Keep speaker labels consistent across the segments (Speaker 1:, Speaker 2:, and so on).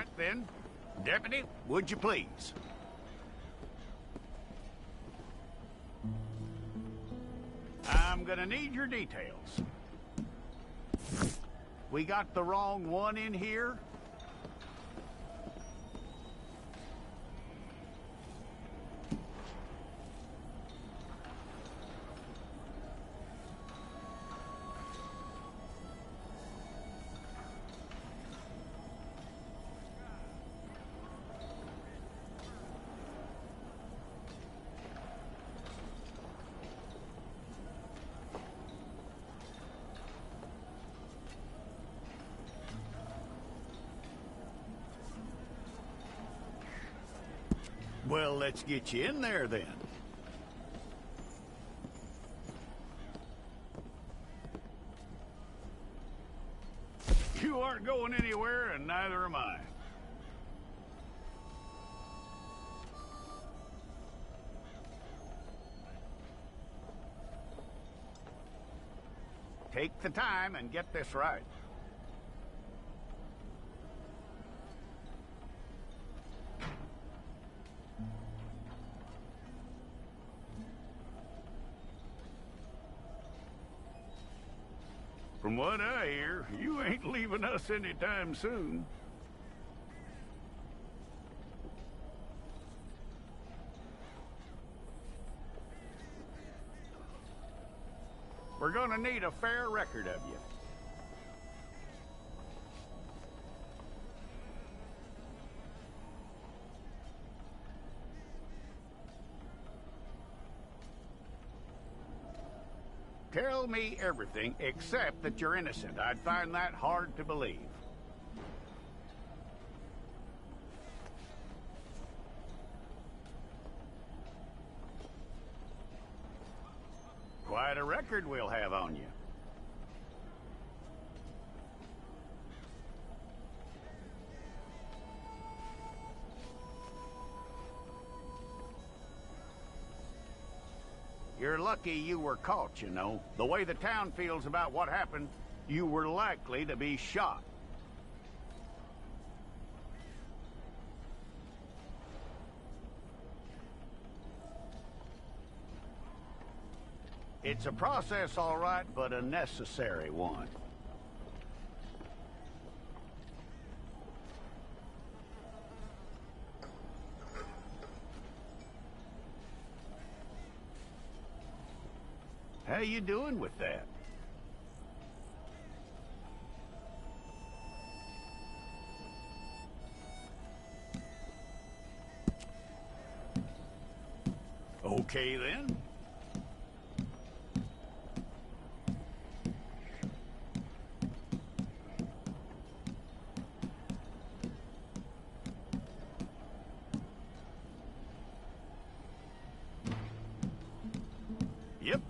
Speaker 1: right, then. Deputy, would you please? I'm gonna need your details. We got the wrong one in here? Well, let's get you in there, then. You aren't going anywhere, and neither am I. Take the time and get this right. From what I hear, you ain't leaving us anytime soon. We're gonna need a fair record of you. Tell me everything except that you're innocent. I'd find that hard to believe. Quite a record we'll have on you. You're lucky you were caught, you know. The way the town feels about what happened, you were likely to be shot. It's a process, all right, but a necessary one. How you doing with that? Okay, then. Yep.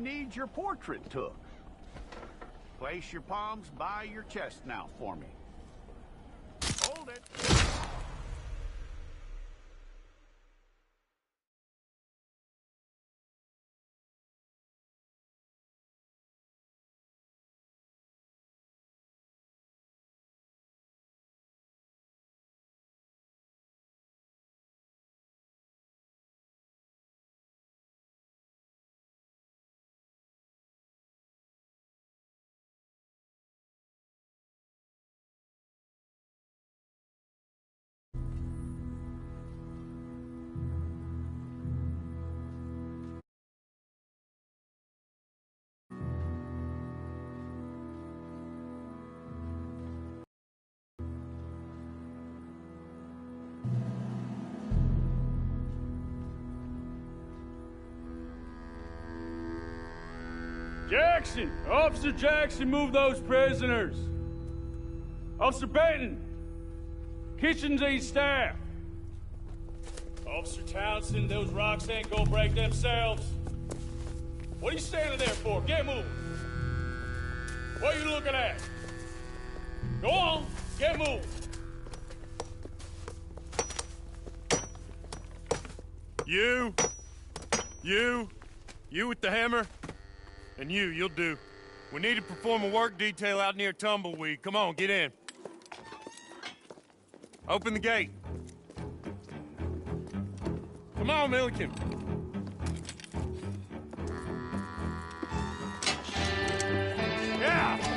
Speaker 1: need your portrait took. Place your palms by your chest now for me. Hold it.
Speaker 2: Jackson! Officer Jackson, move those prisoners! Officer Benton! Kitchens ain't staff! Officer Townsend, those rocks ain't gonna break themselves. What are you standing there for? Get moving! What are you looking at? Go on, get moving!
Speaker 3: You with the hammer? And you'll do. We need to perform a work detail out near Tumbleweed. Come on, get in. Open the gate. Come on, Milliken. Yeah!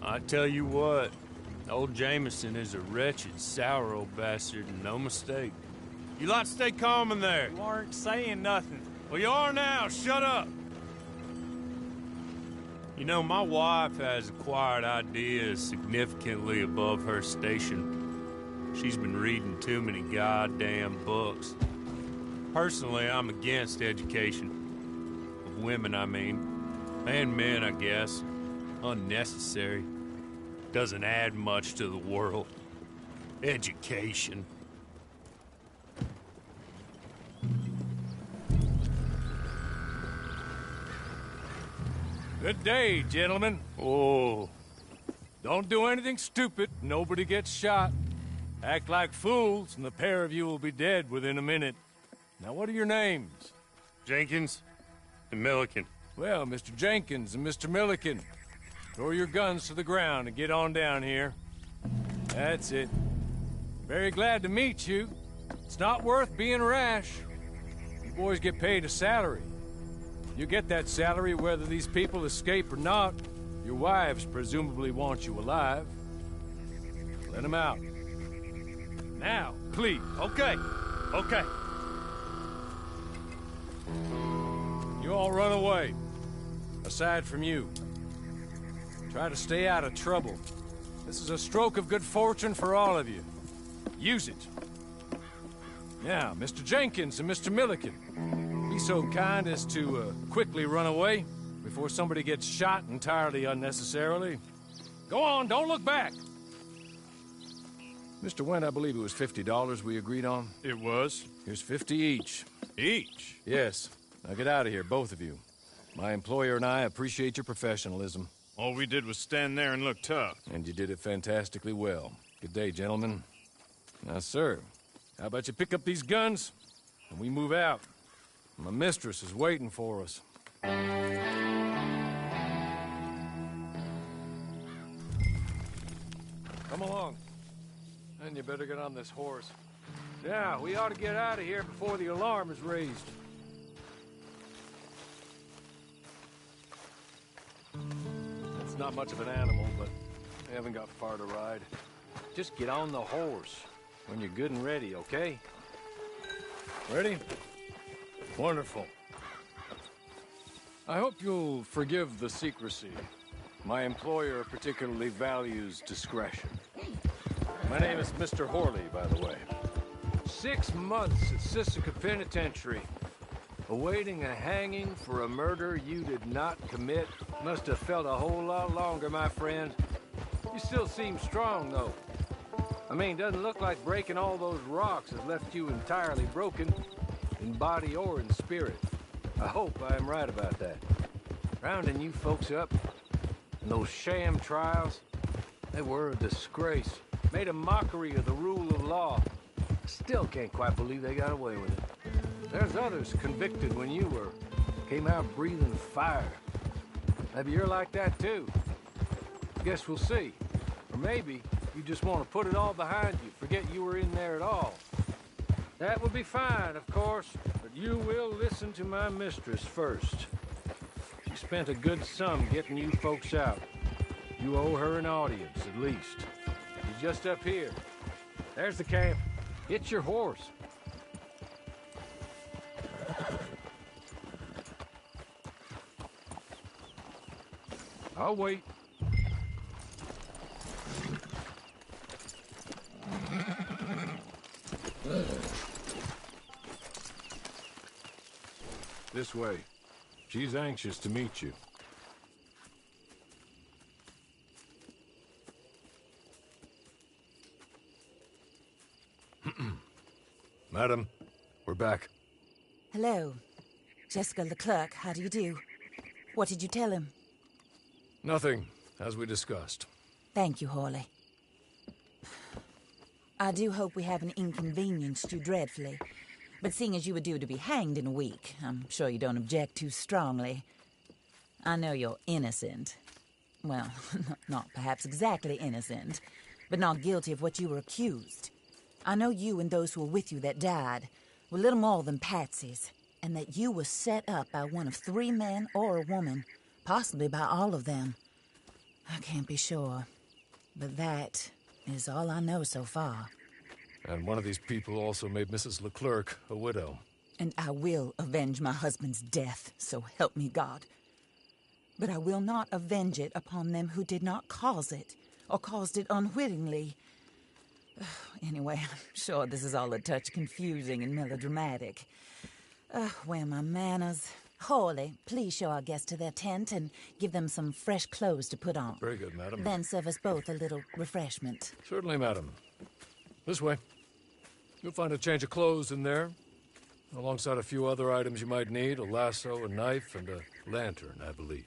Speaker 3: I tell you what, old Jameson is a wretched, sour old bastard, and no mistake. You lot stay calm in there.
Speaker 4: You aren't saying nothing.
Speaker 3: Well, you are now. Shut up. You know, my wife has acquired ideas significantly above her station. She's been reading too many goddamn books. Personally, I'm against education. Of women, I mean. And men, I guess. Unnecessary. Doesn't add much to the world. Education.
Speaker 4: Good day, gentlemen.
Speaker 3: Oh.
Speaker 4: Don't do anything stupid. Nobody gets shot. Act like fools, and the pair of you will be dead within a minute. Now, what are your names?
Speaker 3: Jenkins and Milliken.
Speaker 4: Well, Mr. Jenkins and Mr. Milliken, throw your guns to the ground and get on down here. That's it. Very glad to meet you. It's not worth being rash. You boys get paid a salary. You get that salary whether these people escape or not. Your wives presumably want you alive. Let them out. Now, please.
Speaker 3: Okay.
Speaker 4: You all run away. Aside from you. Try to stay out of trouble. This is a stroke of good fortune for all of you. Use it. Now, Mr. Jenkins and Mr. Milliken, be so kind as to quickly run away before somebody gets shot entirely unnecessarily. Go on, don't look back. Mr. Wendt, I believe it was $50 we agreed on.
Speaker 3: It was.
Speaker 4: Here's 50 each.
Speaker 3: Each?
Speaker 4: Yes. Now get out of here, both of you. My employer and I appreciate your professionalism.
Speaker 3: All we did was stand there and look tough.
Speaker 4: And you did it fantastically well. Good day, gentlemen. Now, sir, how about you pick up these guns, and we move out? My mistress is waiting for us. Come along. And you better get on this horse. Yeah, we ought to get out of here before the alarm is raised. It's not much of an animal, but we haven't got far to ride. Just get on the horse when you're good and ready, okay? Ready? Wonderful. I hope you'll forgive the secrecy. My employer particularly values discretion. My name is Mr. Horley, by the way. 6 months at Sisika Penitentiary. Awaiting a hanging for a murder you did not commit must have felt a whole lot longer, my friend. You still seem strong, though. I mean, doesn't look like breaking all those rocks has left you entirely broken, in body or in spirit. I hope I am right about that. Rounding you folks up, and those sham trials, they were a disgrace. Made a mockery of the rule of law. I still can't quite believe they got away with it. There's others convicted when you were. Came out breathing fire. Maybe you're like that too. Guess we'll see. Or maybe you just want to put it all behind you, forget you were in there at all. That would be fine, of course, but you will listen to my mistress first. She spent a good sum getting you folks out. You owe her an audience, at least. She's just up here. There's the camp. Get your horse. I'll wait. This way. She's anxious to meet you. Madam, we're back.
Speaker 5: Hello. Jessica Leclerc, how do you do? What did you tell him?
Speaker 4: Nothing, as we discussed.
Speaker 5: Thank you, Hawley. I do hope we haven't inconvenienced you dreadfully. But seeing as you were due to be hanged in a week, I'm sure you don't object too strongly. I know you're innocent. Well, not perhaps exactly innocent, but not guilty of what you were accused. I know you and those who were with you that died were little more than patsies, and that you were set up by one of 3 men or a woman, possibly by all of them. I can't be sure, but that is all I know so far.
Speaker 4: And one of these people also made Mrs. Leclerc a widow.
Speaker 5: And I will avenge my husband's death, so help me God. But I will not avenge it upon them who did not cause it, or caused it unwittingly. Anyway, I'm sure this is all a touch confusing and melodramatic. Where are my manners? Hawley, please show our guests to their tent and give them some fresh clothes to put on.
Speaker 4: Very good, madam.
Speaker 5: Then serve us both a little refreshment.
Speaker 4: Certainly, madam. This way. You'll find a change of clothes in there, alongside a few other items you might need, a lasso, a knife, and a lantern, I believe.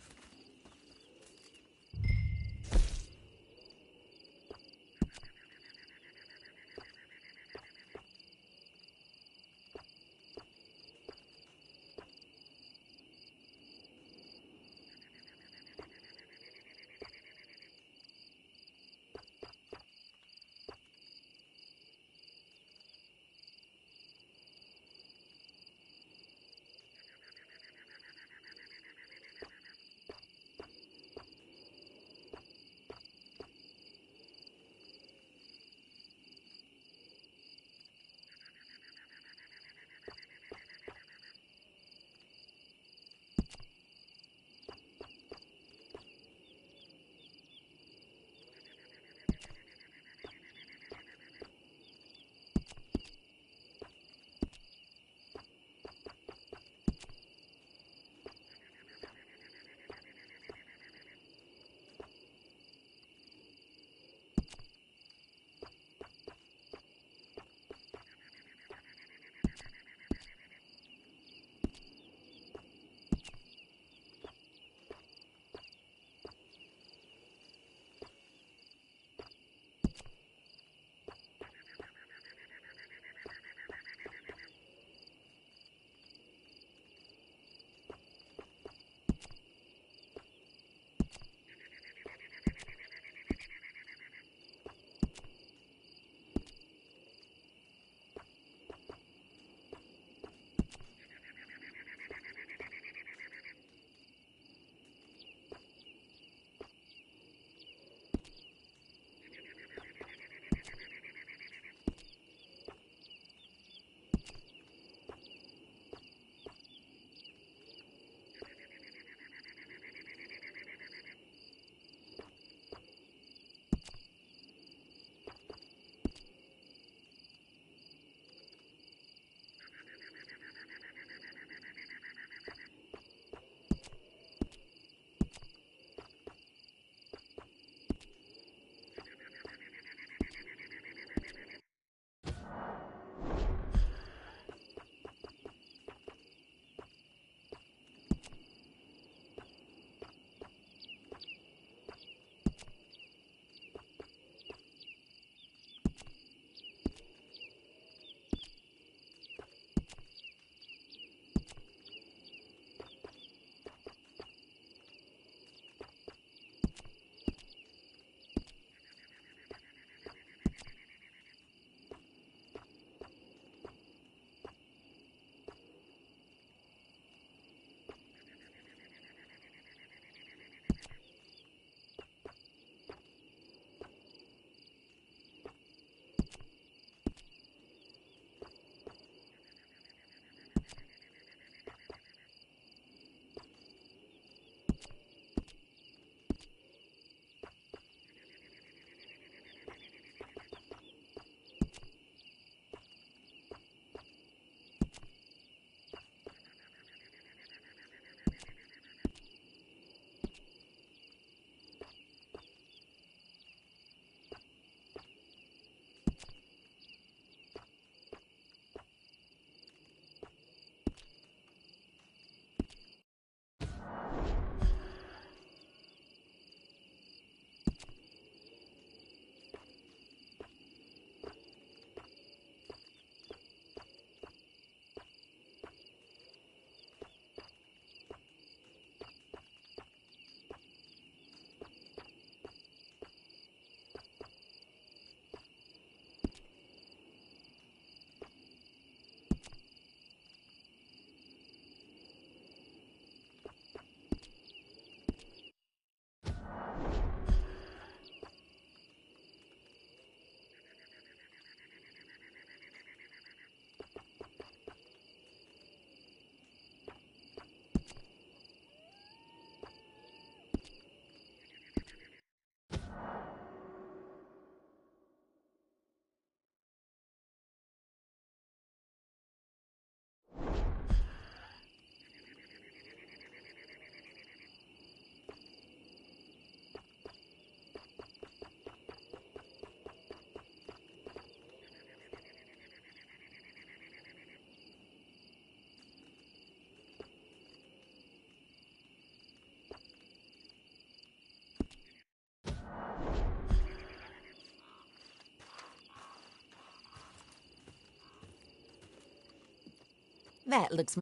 Speaker 5: that looks...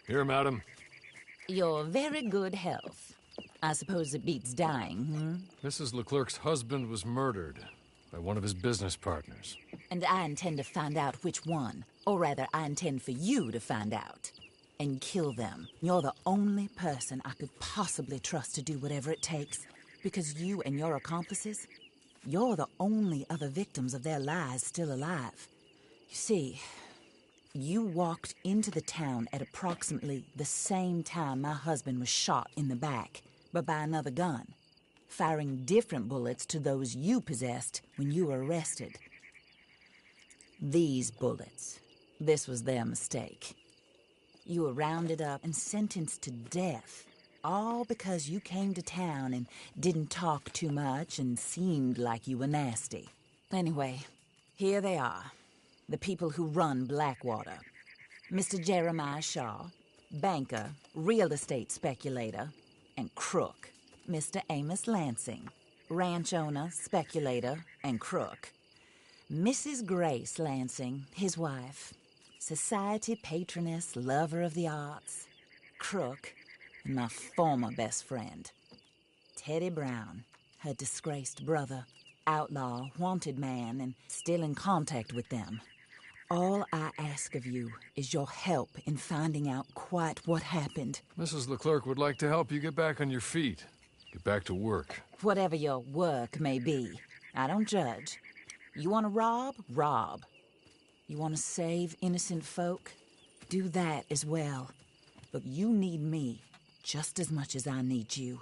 Speaker 4: Here, madam.
Speaker 5: Your very good health. I suppose it beats dying,
Speaker 4: Mrs. Leclerc's husband was murdered by one of his business partners.
Speaker 5: And I intend to find out which one. Or rather, I intend for you to find out. And kill them. You're the only person I could possibly trust to do whatever it takes. Because you and your accomplices, you're the only other victims of their lies still alive. You see, you walked into the town at approximately the same time my husband was shot in the back, but by another gun, firing different bullets to those you possessed when you were arrested. These bullets, this was their mistake. You were rounded up and sentenced to death, all because you came to town and didn't talk too much and seemed like you were nasty. Anyway, here they are, the people who run Blackwater. Mr. Jeremiah Shaw, banker, real estate speculator, and crook. Mr. Amos Lansing, ranch owner, speculator, and crook. Mrs. Grace Lansing, his wife, society patroness, lover of the arts, crook, and my former best friend. Teddy Brown, her disgraced brother, outlaw, wanted man, and still in contact with them. All I ask of you is your help in finding out quite what happened.
Speaker 4: Mrs. Leclerc would like to help you get back on your feet. Get back to work.
Speaker 5: Whatever your work may be, I don't judge. You want to rob? Rob. You want to save innocent folk? Do that as well. But you need me just as much as I need you.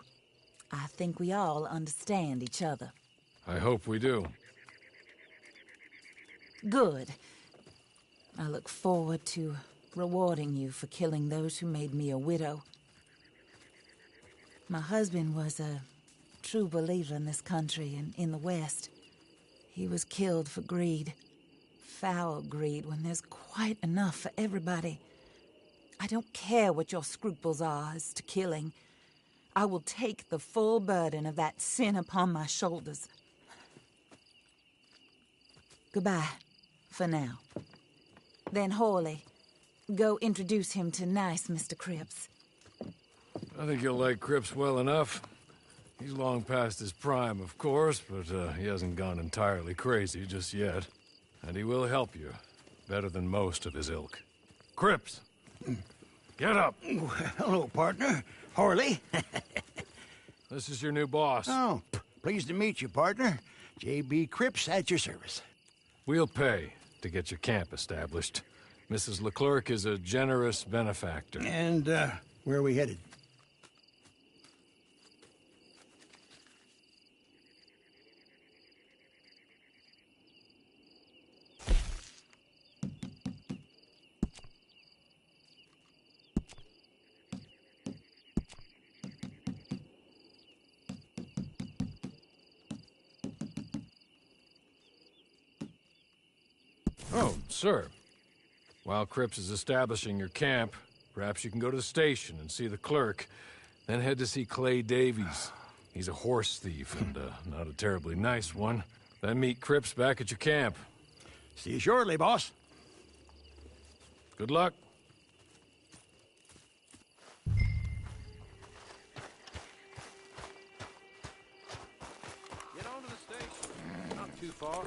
Speaker 5: I think we all understand each other.
Speaker 4: I hope we do.
Speaker 5: Good. I look forward to rewarding you for killing those who made me a widow. My husband was a true believer in this country and in the West. He was killed for greed. Foul greed when there's quite enough for everybody. I don't care what your scruples are as to killing. I will take the full burden of that sin upon my shoulders. Goodbye, for now. Then Hawley, go introduce him to nice Mr. Cripps.
Speaker 4: I think you'll like Cripps well enough. He's long past his prime, of course, but he hasn't gone entirely crazy just yet. And he will help you, better than most of his ilk. Cripps! Get up!
Speaker 6: Hello, partner. Harley.
Speaker 4: This is your new boss.
Speaker 6: Oh, pleased to meet you, partner. J.B. Cripps at your service.
Speaker 4: We'll pay to get your camp established. Mrs. Leclerc is a generous benefactor.
Speaker 6: And, where are we headed?
Speaker 4: Oh, sir. While Cripps is establishing your camp, perhaps you can go to the station and see the clerk, then head to see Clay Davies. He's a horse thief, and not a terribly nice one. Then meet Cripps back at your camp.
Speaker 6: See you shortly, boss.
Speaker 4: Good luck.
Speaker 3: Get on to the station. Not too far.